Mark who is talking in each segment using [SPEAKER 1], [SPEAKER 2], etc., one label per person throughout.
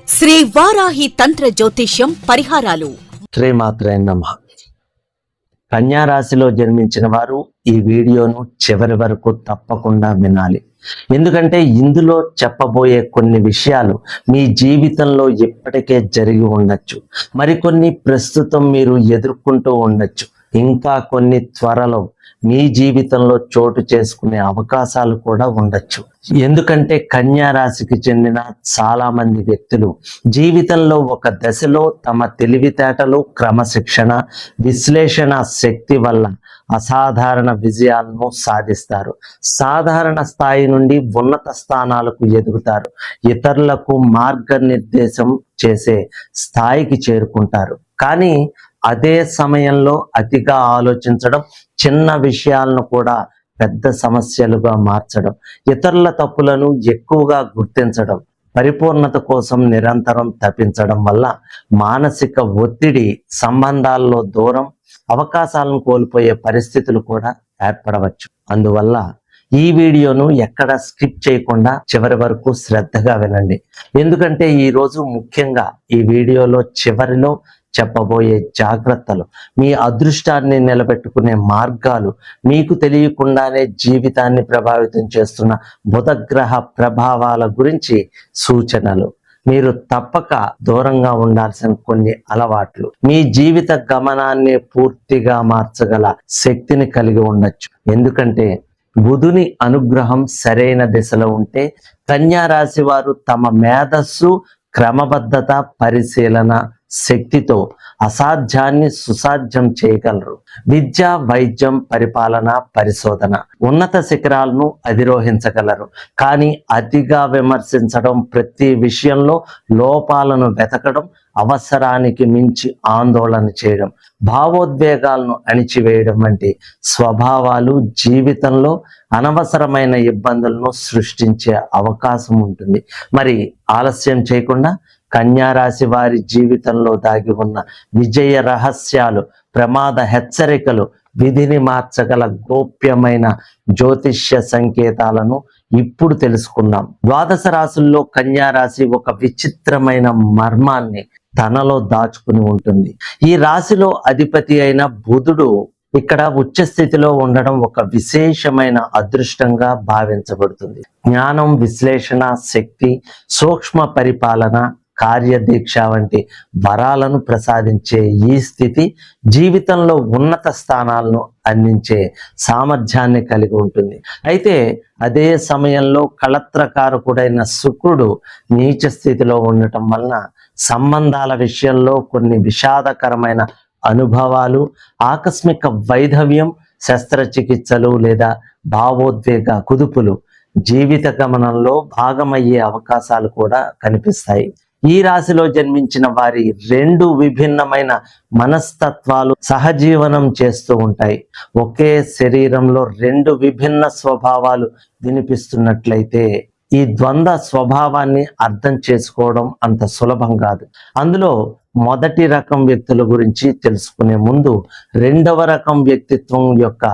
[SPEAKER 1] శ్రీ వారాహి తంత్ర జ్యోతిష్యం పరిహారాలు.
[SPEAKER 2] శ్రీమాత్రే నమః. కన్యా రాశిలో జన్మించిన వారు ఈ వీడియోను చివరి వరకు తప్పకుండా వినాలి. ఎందుకంటే ఇందులో చెప్పబోయే కొన్ని విషయాలు మీ జీవితంలో ఇప్పటికే జరిగి ఉండొచ్చు, మరికొన్ని ప్రస్తుతం మీరు ఎదుర్కొంటూ ఉండొచ్చు, ఇంకా కొన్ని త్వరలో మీ జీవితంలో చోటు చేసుకునే అవకాశాలు కూడా ఉండొచ్చు. ఎందుకంటే కన్యా రాశికి చెందిన చాలా మంది వ్యక్తులు జీవితంలో ఒక దశలో తమ తెలివితేటలు, క్రమశిక్షణ, విశ్లేషణ శక్తి వల్ల అసాధారణ విజయాలను సాధిస్తారు. సాధారణ స్థాయి నుండి ఉన్నత స్థానాలకు ఎదుగుతారు. ఇతరులకు మార్గనిర్దేశం చేసే స్థాయికి చేరుకుంటారు. కానీ అదే సమయంలో అతిగా ఆలోచించడం, చిన్న విషయాలను కూడా పెద్ద సమస్యలుగా మార్చడం, ఇతరుల తప్పులను ఎక్కువగా గుర్తించడం, పరిపూర్ణత కోసం నిరంతరం తప్పించడం వల్ల మానసిక ఒత్తిడి, సంబంధాల్లో దూరం, అవకాశాలను కోల్పోయే పరిస్థితులు కూడా ఏర్పడవచ్చు. అందువల్ల ఈ వీడియోను ఎక్కడ స్కిప్ చేయకుండా చివరి వరకు శ్రద్ధగా వినండి. ఎందుకంటే ఈరోజు ముఖ్యంగా ఈ వీడియోలో చివరిలో చెప్పబోయే జాగ్రత్తలు, మీ అదృష్టాన్ని నిలబెట్టుకునే మార్గాలు, మీకు తెలియకుండానే జీవితాన్ని ప్రభావితం చేస్తున్న బుధగ్రహ ప్రభావాల గురించి సూచనలు, మీరు తప్పక దూరంగా ఉండాల్సిన కొన్ని అలవాట్లు, మీ జీవిత గమనాన్ని పూర్తిగా మార్చగల శక్తిని కలిగి ఉండొచ్చు. ఎందుకంటే బుధుని అనుగ్రహం సరైన దిశలో ఉంటే కన్యా రాశి వారు తమ మేధస్సు, క్రమబద్ధత, పరిశీలన శక్తితో అసాధ్యాన్ని సుసాధ్యం చేయగలరు. విద్య, వైద్యం, పరిపాలన, పరిశోధన ఉన్నత శిఖరాలను అధిరోహించగలరు. కానీ అతిగా విమర్శించడం, ప్రతి విషయంలో లోపాలను వెతకడం, అవసరానికి మించి ఆందోళన చేయడం, భావోద్వేగాలను అణిచివేయడం వంటి స్వభావాలు జీవితంలో అనవసరమైన ఇబ్బందులను సృష్టించే అవకాశం ఉంటుంది. మరి ఆలస్యం చేయకుండా కన్యా రాశి వారి జీవితంలో దాగి ఉన్న విజయ రహస్యాలు, ప్రమాద హెచ్చరికలు, విధిని మార్చగల గోప్యమైన జ్యోతిష్య సంకేతాలను ఇప్పుడు తెలుసుకుందాం. ద్వాదశ రాశుల్లో కన్యా రాశి ఒక విచిత్రమైన మర్మాన్ని తనలో దాచుకుని ఉంటుంది. ఈ రాశిలో అధిపతి అయిన బుధుడు ఇక్కడ ఉచ్చ స్థితిలో ఉండడం ఒక విశేషమైన అదృష్టంగా భావించబడుతుంది. జ్ఞానం, విశ్లేషణ శక్తి, సూక్ష్మ పరిపాలన, కార్యదీక్ష వంటి వరాలను ప్రసాదించే ఈ స్థితి జీవితంలో ఉన్నత స్థానాలను అందించే సామర్థ్యాన్ని కలిగి ఉంటుంది. అయితే అదే సమయంలో కళత్రకారకుడైన శుక్రుడు నీచ స్థితిలో ఉండటం వలన సంబంధాల విషయంలో కొన్ని విషాదకరమైన అనుభవాలు, ఆకస్మిక వైధవ్యం, శస్త్రచికిత్సలు లేదా భావోద్వేగ కుదుపులు జీవిత గమనంలో భాగమయ్యే అవకాశాలు కూడా కనిపిస్తాయి. ఈ రాశిలో జన్మించిన వారి రెండు విభిన్నమైన మనస్తత్వాలు సహజీవనం చేస్తూ ఉంటాయి. ఒకే శరీరంలో రెండు విభిన్న స్వభావాలు వినిపిస్తున్నట్లయితే ఈ ద్వంద్వ స్వభావాన్ని అర్థం చేసుకోవడం అంత సులభం కాదు. అందులో మొదటి రకం వ్యక్తుల గురించి తెలుసుకునే ముందు రెండవ రకం వ్యక్తిత్వం యొక్క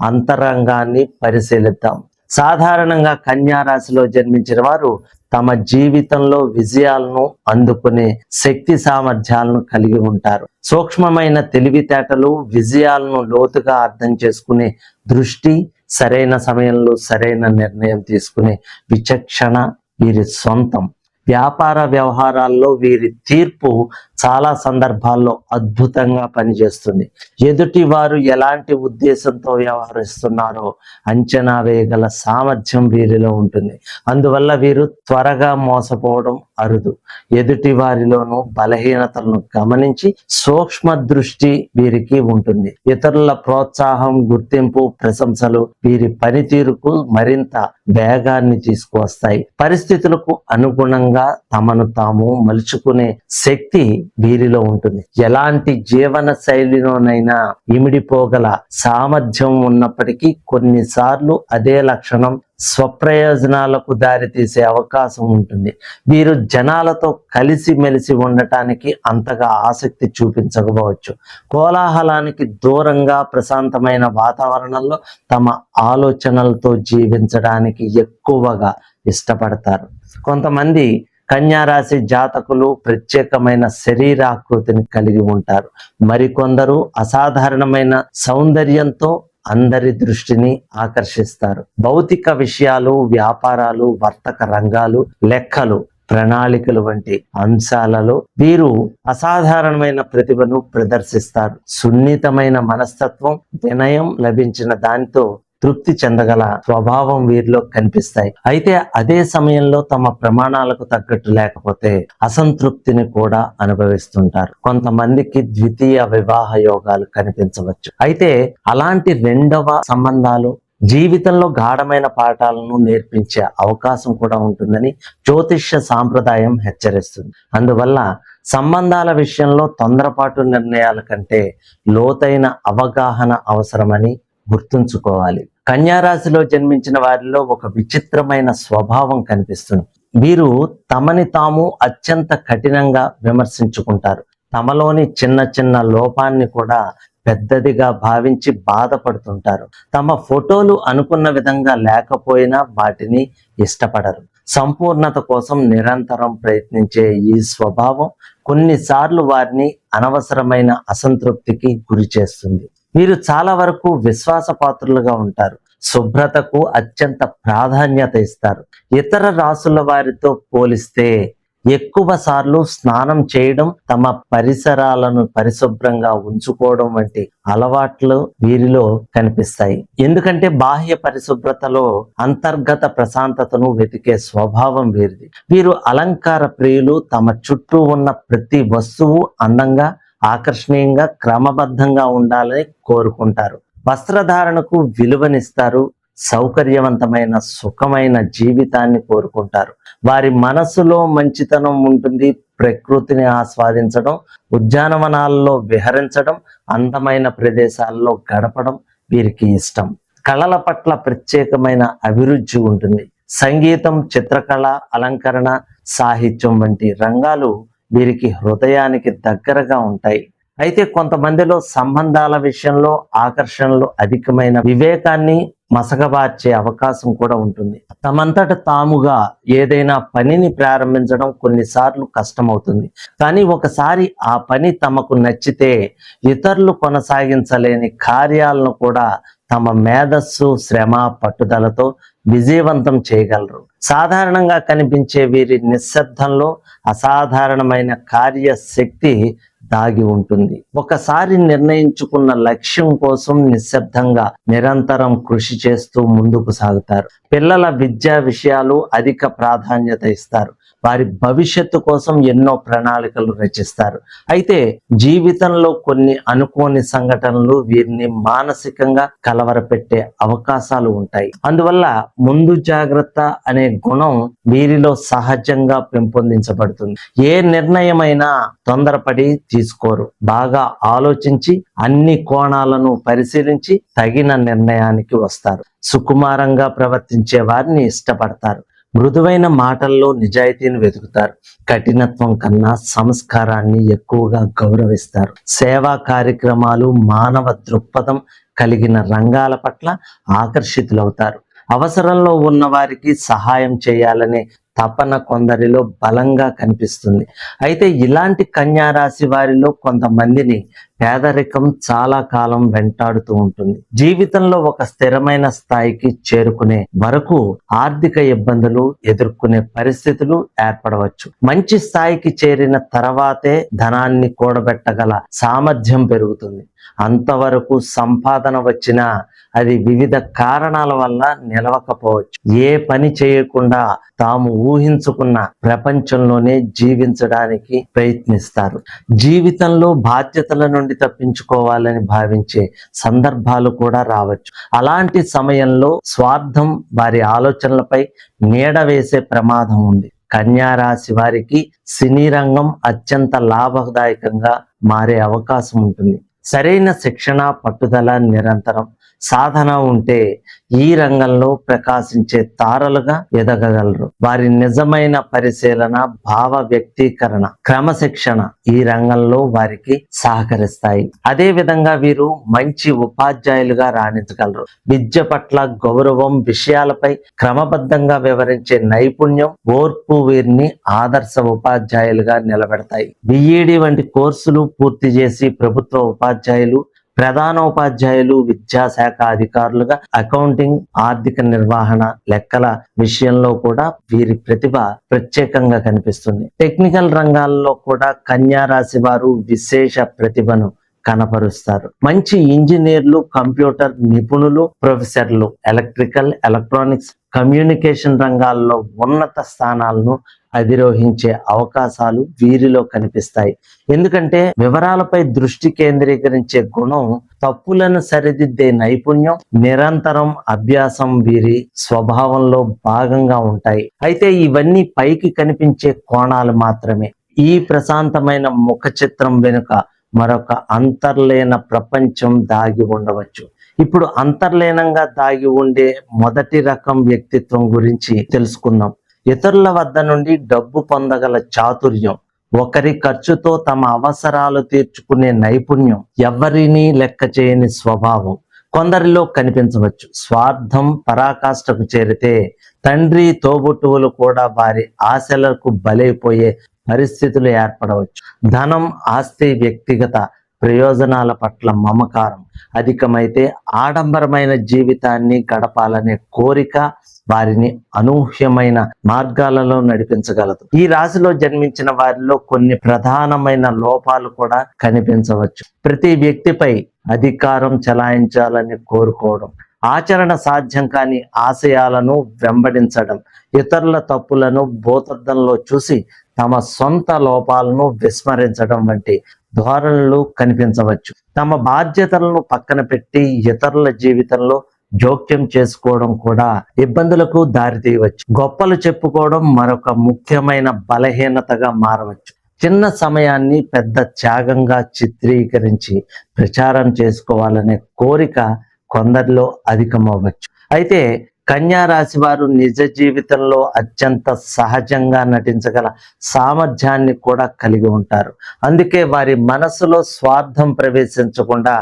[SPEAKER 2] అంతరంగాన్ని పరిశీలిద్దాం. సాధారణంగా కన్యా రాశిలో జన్మించిన వారు తమ జీవితంలో విజయాలను అందుకునే శక్తి సామర్థ్యాలను కలిగి ఉంటారు. సూక్ష్మమైన తెలివితేటలు, విజయాలను లోతుగా అర్థం చేసుకునే దృష్టి, సరైన సమయంలో సరైన నిర్ణయం తీసుకునే విచక్షణ వీరి సొంతం. వ్యాపార వ్యవహారాల్లో వీరి తీర్పు చాలా సందర్భాల్లో అద్భుతంగా పనిచేస్తుంది. ఎదుటి వారు ఎలాంటి ఉద్దేశంతో వ్యవహరిస్తున్నారో అంచనా వేయగల సామర్థ్యం వీరిలో ఉంటుంది. అందువల్ల వీరు త్వరగా మోసపోవడం అరుదు. ఎదుటి వారిలోనూ బలహీనతలను గమనించి సూక్ష్మ దృష్టి వీరికి ఉంటుంది. ఇతరుల ప్రోత్సాహం, గుర్తింపు, ప్రశంసలు వీరి పనితీరుకు మరింత వేగాన్ని తీసుకువస్తాయి. పరిస్థితులకు అనుగుణంగా తమను తాము మలుచుకునే శక్తి వీరిలో ఉంటుంది. ఎలాంటి జీవన శైలిలోనైనా ఇమిడిపోగల సామర్థ్యం ఉన్నప్పటికీ కొన్నిసార్లు అదే లక్షణం స్వప్రయోజనాలకు దారితీసే అవకాశం ఉంటుంది. వీరు జనాలతో కలిసిమెలిసి ఉండటానికి అంతగా ఆసక్తి చూపించకపోవచ్చు. కోలాహలానికి దూరంగా ప్రశాంతమైన వాతావరణంలో తమ ఆలోచనలతో జీవించడానికి ఎక్కువగా ఇష్టపడతారు. కొంతమంది కన్యా రాశి జాతకులు ప్రత్యేకమైన శరీరాకృతిని కలిగి ఉంటారు. మరికొందరు అసాధారణమైన సౌందర్యంతో అందరి దృష్టిని ఆకర్షిస్తారు. భౌతిక విషయాలు, వ్యాపారాలు, వర్తక రంగాలు, లెక్కలు, ప్రణాళికలు వంటి అంశాలలో వీరు అసాధారణమైన ప్రతిభను ప్రదర్శిస్తారు. సున్నితమైన మనస్తత్వం, వినయం లభించిన దానితో తృప్తి చెందగల స్వభావం వీరిలో కనిపిస్తాయి. అయితే అదే సమయంలో తమ ప్రమాణాలకు తగ్గట్టు లేకపోతే అసంతృప్తిని కూడా అనుభవిస్తుంటారు. కొంతమందికి ద్వితీయ వివాహ యోగాలు కనిపించవచ్చు. అయితే అలాంటి రెండవ సంబంధాలు జీవితంలో గాఢమైన పాఠాలను నేర్పించే అవకాశం కూడా ఉంటుందని జ్యోతిష్య సాంప్రదాయం హెచ్చరిస్తుంది. అందువల్ల సంబంధాల విషయంలో తొందరపాటు నిర్ణయాల కంటే లోతైన అవగాహన అవసరమని గుర్తుంచుకోవాలి. కన్యా రాశిలో జన్మించిన వారిలో ఒక విచిత్రమైన స్వభావం కనిపిస్తుంది. వీరు తమని తాము అత్యంత కఠినంగా విమర్శించుకుంటారు. తమలోని చిన్న చిన్న లోపాన్ని కూడా పెద్దదిగా భావించి బాధపడుతుంటారు. తమ ఫోటోలు అనుకున్న విధంగా లేకపోయినా వాటిని ఇష్టపడరు. సంపూర్ణత కోసం నిరంతరం ప్రయత్నించే ఈ స్వభావం కొన్నిసార్లు వారిని అనవసరమైన అసంతృప్తికి గురి చేస్తుంది. వీరు చాలా వరకు విశ్వాసపాత్రులుగా ఉంటారు. శుభ్రతకు అత్యంత ప్రాధాన్యత ఇస్తారు. ఇతర రాసుల వారితో పోలిస్తే ఎక్కువ సార్లు స్నానం చేయడం, తమ పరిసరాలను పరిశుభ్రంగా ఉంచుకోవడం వంటి అలవాట్లు వీరిలో కనిపిస్తాయి. ఎందుకంటే బాహ్య పరిశుభ్రతలో అంతర్గత ప్రశాంతతను వెతికే స్వభావం వీరిది. వీరు అలంకార ప్రియులు. తమ చుట్టూ ఉన్న ప్రతి వస్తువు అందంగా, ఆకర్షణీయంగా, క్రమబద్ధంగా ఉండాలని కోరుకుంటారు. వస్త్రధారణకు విలువనిస్తారు. సౌకర్యవంతమైన, సుఖమైన జీవితాన్ని కోరుకుంటారు. వారి మనసులో మంచితనం ఉంటుంది. ప్రకృతిని ఆస్వాదించడం, ఉద్యానవనాల్లో విహరించడం, అందమైన ప్రదేశాల్లో గడపడం వీరికి ఇష్టం. కళల పట్ల ప్రత్యేకమైన అభిరుచి ఉంటుంది. సంగీతం, చిత్రకళ, అలంకరణ, సాహిత్యం వంటి రంగాలు వీరికి హృదయానికి దగ్గరగా ఉంటాయి. అయితే కొంతమందిలో సంబంధాల విషయంలో ఆకర్షణలు అధికమైన వివేకాన్ని మసకబార్చే అవకాశం కూడా ఉంటుంది. తమంతట తాముగా ఏదైనా పనిని ప్రారంభించడం కొన్నిసార్లు కష్టమవుతుంది. కానీ ఒకసారి ఆ పని తమకు నచ్చితే ఇతరులు కొనసాగించలేని కార్యాలను కూడా తమ మేధస్సు, శ్రమ, పట్టుదలతో విజయవంతం చేయగలరు. సాధారణంగా కనిపించే వీరి నిశ్శబ్దంలో అసాధారణమైన కార్యశక్తి దాగి ఉంటుంది. ఒకసారి నిర్ణయించుకున్న లక్ష్యం కోసం నిశ్శబ్దంగా నిరంతరం కృషి చేస్తూ ముందుకు సాగుతారు. పిల్లల విద్యా విషయాలు అధిక ప్రాధాన్యత ఇస్తారు. వారి భవిష్యత్తు కోసం ఎన్నో ప్రణాళికలు రచిస్తారు. అయితే జీవితంలో కొన్ని అనుకోని సంఘటనలు వీరిని మానసికంగా కలవరపెట్టే అవకాశాలు ఉంటాయి. అందువల్ల ముందు జాగ్రత్త అనే గుణం వీరిలో సహజంగా పెంపొందించబడుతుంది. ఏ నిర్ణయమైనా తొందరపడి తీసుకోరు. బాగా ఆలోచించి అన్ని కోణాలను పరిశీలించి తగిన నిర్ణయానికి వస్తారు. సుకుమారంగా ప్రవర్తించే వారిని ఇష్టపడతారు. మృదువైన మాటల్లో నిజాయితీని వెతుకుతారు. కఠినత్వం కన్నా సంస్కారాన్ని ఎక్కువగా గౌరవిస్తారు. సేవా కార్యక్రమాలు, మానవ దృక్పథం కలిగిన రంగాల పట్ల ఆకర్షితులవుతారు. అవసరంలో ఉన్న వారికి సహాయం చేయాలనే తపన కొందరిలో బలంగా కనిపిస్తుంది. అయితే ఇలాంటి కన్యా రాశి వారిలో కొంతమందిని పేదరికం చాలా కాలం వెంటాడుతూ ఉంటుంది. జీవితంలో ఒక స్థిరమైన స్థాయికి చేరుకునే వరకు ఆర్థిక ఇబ్బందులు ఎదుర్కొనే పరిస్థితులు ఏర్పడవచ్చు. మంచి స్థాయికి చేరిన తర్వాతే ధనాన్ని కూడబెట్టగల సామర్థ్యం పెరుగుతుంది. అంతవరకు సంపాదన వచ్చినా అది వివిధ కారణాల వల్ల నిలవకపోవచ్చు. ఏ పని చేయకుండా తాము ఊహించుకున్న ప్రపంచంలోనే జీవించడానికి ప్రయత్నిస్తారు. జీవితంలో బాధ్యతల నుండి తప్పించుకోవాలని భావించే సందర్భాలు కూడా రావచ్చు. అలాంటి సమయంలో స్వార్థం వారి ఆలోచనలపై నీడ వేసే ప్రమాదం ఉంది. కన్యా రాశి వారికి సినీ రంగం అత్యంత లాభదాయకంగా మారే అవకాశం ఉంటుంది. సరైన శిక్షణ, పట్టుదల, నిరంతరం సాధన ఉంటే ఈ రంగంలో ప్రకాశించే తారలుగా ఎదగగలరు. వారి నిజమైన పరిశీలన, భావ వ్యక్తీకరణ, క్రమశిక్షణ ఈ రంగంలో వారికి సహకరిస్తాయి. అదే విధంగా వీరు మంచి ఉపాధ్యాయులుగా రాణించగలరు. విద్య పట్ల గౌరవం, విషయాలపై క్రమబద్ధంగా వివరించే నైపుణ్యం, ఓర్పు వీరిని ఆదర్శ ఉపాధ్యాయులుగా నిలబెడతాయి. బిఈడి వంటి కోర్సులు పూర్తి చేసి ప్రభుత్వ ఉపాధ్యాయులు, ప్రధాన ఉపాధ్యాయులు, విద్యాశాఖ అధికారులుగా అకౌంటింగ్, ఆర్థిక నిర్వహణ, లెక్కల విషయంలో కూడా వీరి ప్రతిభ ప్రత్యేకంగా కనిపిస్తుంది. టెక్నికల్ రంగాల్లో కూడా కన్యా రాశి వారు విశేష ప్రతిభను కనపరుస్తారు. మంచి ఇంజనీర్లు, కంప్యూటర్ నిపుణులు, ప్రొఫెసర్లు, ఎలక్ట్రికల్, ఎలక్ట్రానిక్స్, కమ్యూనికేషన్ రంగాల్లో ఉన్నత స్థానాలను అధిరోహించే అవకాశాలు వీరిలో కనిపిస్తాయి. ఎందుకంటే వివరాలపై దృష్టి కేంద్రీకరించే గుణం, తప్పులను సరిదిద్దే నైపుణ్యం, నిరంతరం అభ్యాసం వీరి స్వభావంలో భాగంగా ఉంటాయి. అయితే ఇవన్నీ పైకి కనిపించే కోణాలు మాత్రమే. ఈ ప్రశాంతమైన ముఖ చిత్రం వెనుక మరొక అంతర్లీన ప్రపంచం దాగి ఉండవచ్చు. ఇప్పుడు అంతర్లీనంగా దాగి ఉండే మొదటి రకం వ్యక్తిత్వం గురించి తెలుసుకుందాం. ఇతరుల వద్ద నుండి డబ్బు పొందగల చాతుర్యం, ఒకరి ఖర్చుతో తమ అవసరాలు తీర్చుకునే నైపుణ్యం, ఎవరినీ లెక్క చేయని స్వభావం కొందరిలో కనిపించవచ్చు. స్వార్థం పరాకాష్ఠకు చేరితే తండ్రి, తోబుట్టువులు కూడా వారి ఆశలకు బలైపోయే పరిస్థితులు ఏర్పడవచ్చు. ధనం, ఆస్తి, వ్యక్తిగత ప్రయోజనాల పట్ల మమకారం అధికమైతే ఆడంబరమైన జీవితాన్ని గడపాలనే కోరిక వారిని అనూహ్యమైన మార్గాలలో నడిపించగలదు. ఈ రాశిలో జన్మించిన వారిలో కొన్ని ప్రధానమైన లోపాలు కూడా కనిపించవచ్చు. ప్రతి వ్యక్తిపై అధికారం చెలాయించాలని కోరుకోవడం, ఆచరణ సాధ్యం కాని ఆశయాలను వెంబడించడం, ఇతరుల తప్పులను భూతద్దంలో చూసి తమ సొంత లోపాలను విస్మరించడం వంటి ధోరణులు కనిపించవచ్చు. తమ బాధ్యతలను పక్కన పెట్టి ఇతరుల జీవితంలో జోక్యం చేసుకోవడం కూడా ఇబ్బందులకు దారితీయవచ్చు. గొప్పలు చెప్పుకోవడం మరొక ముఖ్యమైన బలహీనతగా మారవచ్చు. చిన్న సమయాన్ని పెద్ద త్యాగంగా చిత్రీకరించి ప్రచారం చేసుకోవాలనే కోరిక కొందరిలో అధికమవ్వచ్చు. అయితే కన్యా రాశి వారు నిజ జీవితంలో అత్యంత సహజంగా నటించగల సామర్థ్యాన్ని కూడా కలిగి ఉంటారు. అందుకే వారి మనసులో స్వార్థం ప్రవేశించకుండా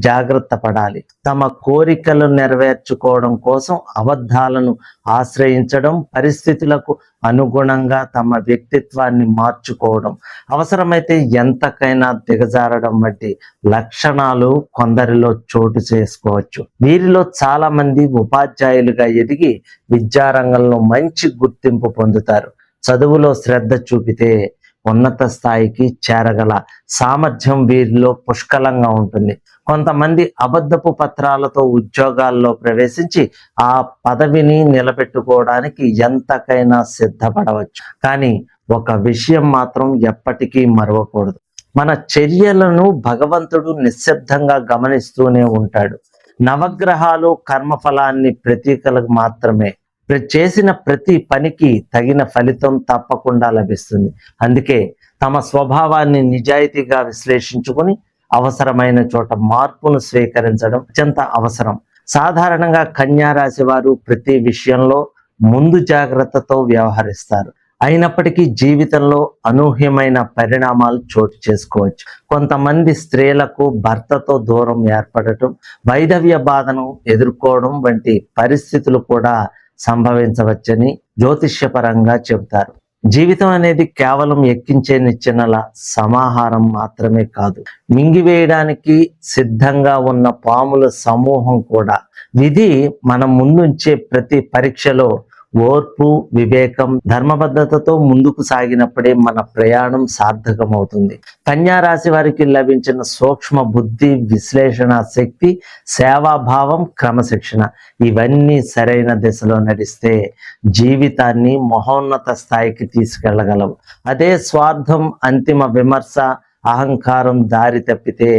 [SPEAKER 2] జాగ్రత్త పడాలి. తమ కోరికలు నెరవేర్చుకోవడం కోసం అబద్ధాలను ఆశ్రయించడం, పరిస్థితులకు అనుగుణంగా తమ వ్యక్తిత్వాన్ని మార్చుకోవడం, అవసరమైతే ఎంతకైనా దిగజారడం వంటి లక్షణాలు కొందరిలో చోటు చేసుకోవచ్చు. వీరిలో చాలా మంది ఉపాధ్యాయులుగా ఎదిగి విద్యారంగంలో మంచి గుర్తింపు పొందుతారు. చదువులో శ్రద్ధ చూపితే ఉన్నత స్థాయికి చేరగల సామర్థ్యం వీరిలో పుష్కలంగా ఉంటుంది. కొంతమంది అబద్ధపు పత్రాలతో ఉద్యోగాల్లో ప్రవేశించి ఆ పదవిని నిలబెట్టుకోవడానికి ఎంతకైనా సిద్ధపడవచ్చు. కానీ ఒక విషయం మాత్రం ఎప్పటికీ మరవకూడదు. మన చర్యలను భగవంతుడు నిశ్శబ్దంగా గమనిస్తూనే ఉంటాడు. నవగ్రహాలు కర్మఫలాన్ని ప్రతీకలకు మాత్రమే. చేసిన ప్రతి పనికి తగిన ఫలితం తప్పకుండా లభిస్తుంది. అందుకే తమ స్వభావాన్ని నిజాయితీగా విశ్లేషించుకొని అవసరమైన చోట మార్పును స్వీకరించడం అత్యంత అవసరం. సాధారణంగా కన్యా రాశి వారు ప్రతి విషయంలో ముందు జాగ్రత్తతో వ్యవహరిస్తారు. అయినప్పటికీ జీవితంలో అనూహ్యమైన పరిణామాలు చోటు చేసుకోవచ్చు. కొంతమంది స్త్రీలకు భర్తతో దూరం ఏర్పడటం, వైధవ్య బాధను ఎదుర్కోవడం వంటి పరిస్థితులు కూడా సంభవించవచ్చని జ్యోతిష్యపరంగా చెబుతారు. జీవితం అనేది కేవలం ఎక్కించే నిచ్చెనల సమాహారం మాత్రమే కాదు, మింగివేయడానికి సిద్ధంగా ఉన్న పాముల సమూహం కూడా. విధి మన ముందుంచే ప్రతి పరీక్షలో ఓర్పు, వివేకం, ధర్మబద్ధతతో ముందుకు సాగినప్పుడే మన ప్రయాణం సార్థకమవుతుంది. కన్యా రాశి వారికి లభించిన సూక్ష్మ బుద్ధి, విశ్లేషణ శక్తి, సేవాభావం, క్రమశిక్షణ ఇవన్నీ సరైన దిశలో నడిస్తే జీవితాన్ని మహోన్నత స్థాయికి తీసుకెళ్లగలవు. అదే స్వార్థం, అంతిమ విమర్శ, అహంకారం దారి తప్పితే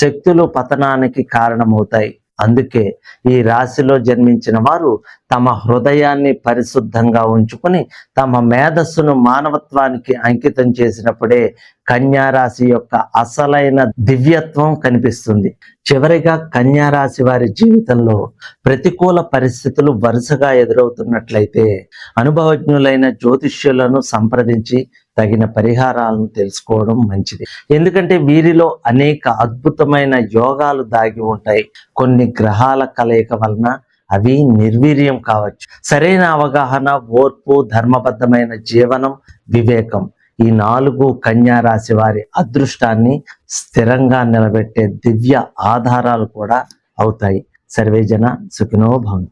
[SPEAKER 2] శక్తులు పతనానికి కారణమవుతాయి. అందుకే ఈ రాశిలో జన్మించిన వారు తమ హృదయాన్ని పరిశుద్ధంగా ఉంచుకుని తమ మేధస్సును మానవత్వానికి అంకితం చేసినప్పుడే కన్యా రాశి యొక్క అసలైన దివ్యత్వం కనిపిస్తుంది. చివరిగా కన్యా రాశి వారి జీవితంలో ప్రతికూల పరిస్థితులు వరుసగా ఎదురవుతున్నట్లయితే అనుభవజ్ఞులైన జ్యోతిష్యులను సంప్రదించి తగిన పరిహారాలను తెలుసుకోవడం మంచిది. ఎందుకంటే వీరిలో అనేక అద్భుతమైన యోగాలు దాగి ఉంటాయి. కొన్ని గ్రహాల కలయిక వలన అవి నిర్వీర్యం కావచ్చు. సరైన అవగాహన, ఓర్పు, ధర్మబద్ధమైన జీవనం, వివేకం ఈ 4 కన్యా రాశి వారి అదృష్టాన్ని స్థిరంగా నిలబెట్టే దివ్య ఆధారాలు కూడా అవుతాయి. సర్వేజన సుఖినో భవంతు.